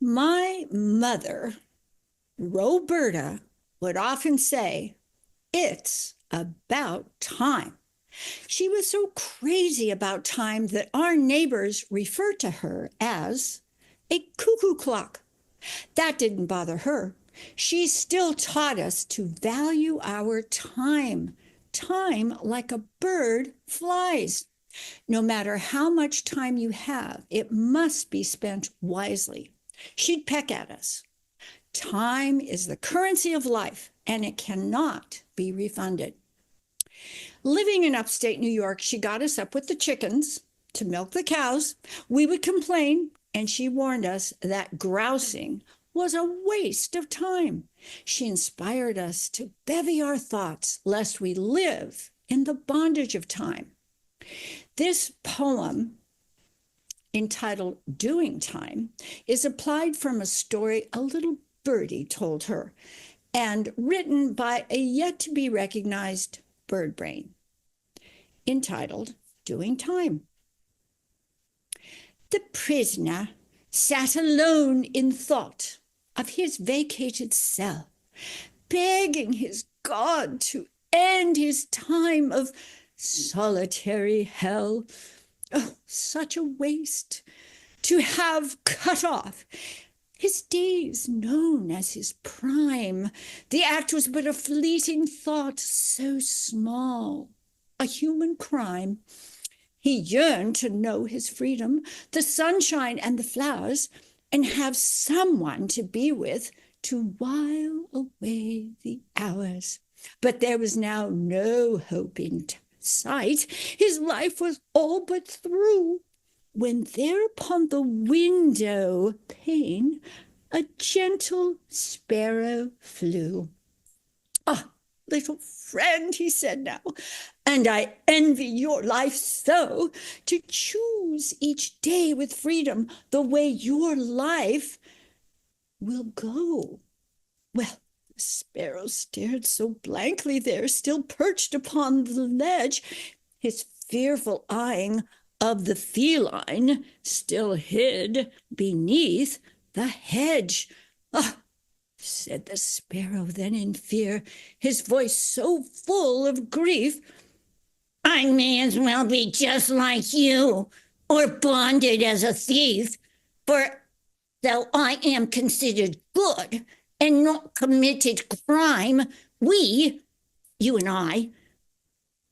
My mother, Roberta, would often say, "It's about time." She was so crazy about time that our neighbors referred to her as a cuckoo clock. That didn't bother her. She still taught us to value our time. Time, like a bird, flies. No matter how much time you have, it must be spent wisely. She'd peck at us. Time is the currency of life, and it cannot be refunded. Living in upstate New York, she got us up with the chickens to milk the cows. We would complain, and she warned us that grousing was a waste of time. She inspired us to bevy our thoughts lest we live in the bondage of time. This poem, entitled Doing Time, is applied from a story a little birdie told her and written by a yet to be recognized bird brain, entitled Doing Time. The prisoner sat alone in thought of his vacated cell, begging his God to end his time of solitary hell. Oh, such a waste to have cut off his days known as his prime. The act was but a fleeting thought, so small, a human crime. He yearned to know his freedom, the sunshine and the flowers, and have someone to be with to while away the hours. But there was now no hope in sight. His life was all but through, when there upon the window pane a gentle sparrow flew. "Ah, little friend," he said now, "and I envy your life so, to choose each day with freedom the way your life will go." Well, the sparrow stared so blankly there, still perched upon the ledge, his fearful eyeing of the feline still hid beneath the hedge. "Ah," said the sparrow then in fear, his voice so full of grief, "I may as well be just like you, or bonded as a thief, for though I am considered good and not committed crime, you and I,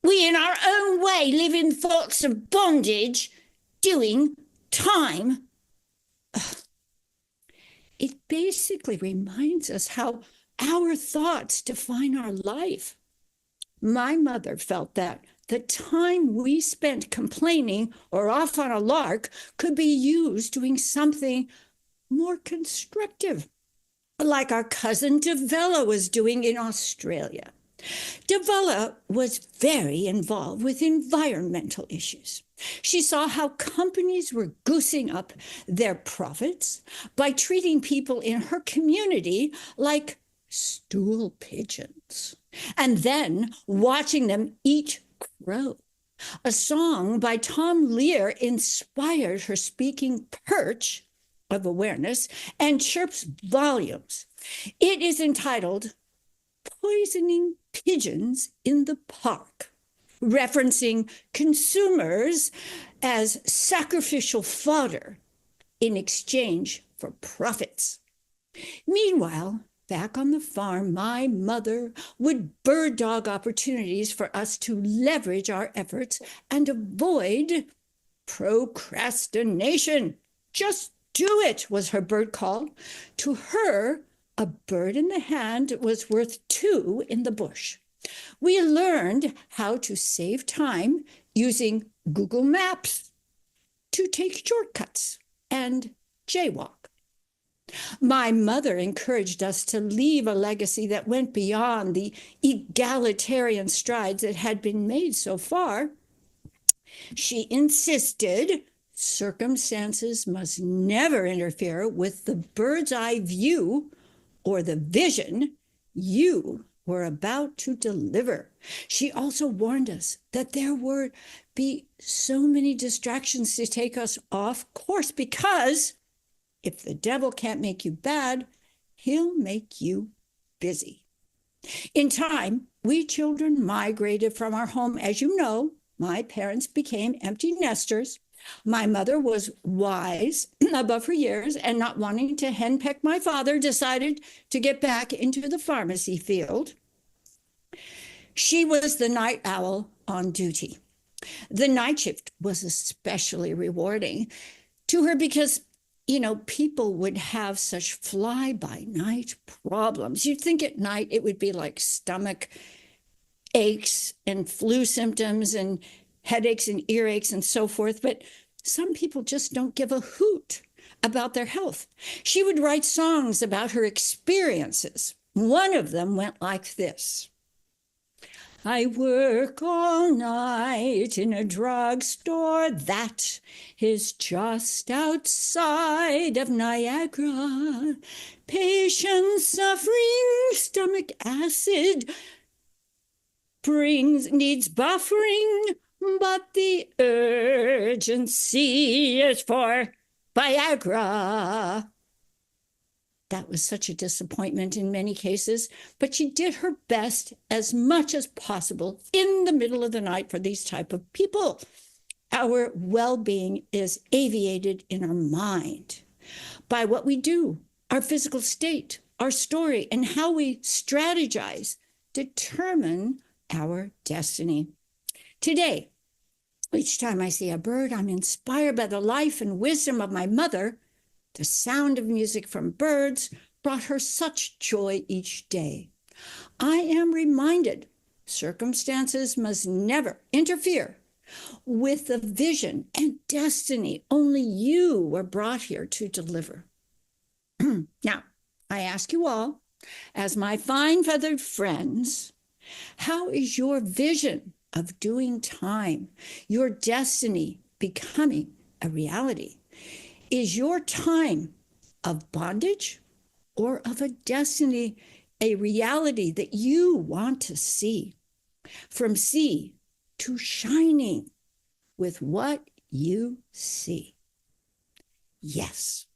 we in our own way live in thoughts of bondage, doing time." It basically reminds us how our thoughts define our life. My mother felt that the time we spent complaining or off on a lark could be used doing something more constructive, like our cousin Davella was doing in Australia. Davella was very involved with environmental issues. She saw how companies were goosing up their profits by treating people in her community like stool pigeons, and then watching them eat crow. A song by Tom Lear inspired her speaking perch of awareness and chirps volumes. It is entitled Poisoning Pigeons in the Park, referencing consumers as sacrificial fodder in exchange for profits. Meanwhile, back on the farm, my mother would bird dog opportunities for us to leverage our efforts and avoid procrastination. "Just do it," was her bird call. To her, a bird in the hand was worth two in the bush. We learned how to save time using Google Maps, to take shortcuts, and jaywalk. My mother encouraged us to leave a legacy that went beyond the egalitarian strides that had been made so far. She insisted circumstances must never interfere with the bird's eye view or the vision you were about to deliver. She also warned us that there would be so many distractions to take us off course because If the devil can't make you bad, he'll make you busy. In time, we children migrated from our home. As you know, my parents became empty nesters. My mother was wise above her years and not wanting to henpeck my father, decided to get back into the pharmacy field. She was the night owl on duty. The night shift was especially rewarding to her because, people would have such fly-by-night problems. You'd think at night it would be like stomach aches and flu symptoms and headaches and earaches and so forth, but some people just don't give a hoot about their health. She would write songs about her experiences. One of them went like this. I work all night in a drugstore that is just outside of Niagara. Patients suffering stomach acid needs buffering, but the urgency is for Viagra. That was such a disappointment in many cases, but she did her best as much as possible in the middle of the night for these type of people. Our well-being is aviated in our mind by what we do, our physical state, our story, and how we strategize determine our destiny. Today, each time I see a bird, I'm inspired by the life and wisdom of my mother. The sound of music from birds brought her such joy each day. I am reminded circumstances must never interfere with the vision and destiny only you were brought here to deliver. Now, I ask you all, as my fine feathered friends, how is your vision of doing time, your destiny becoming a reality? Is your time of bondage or of a destiny, a reality that you want to see? From sea to shining with what you see. Yes.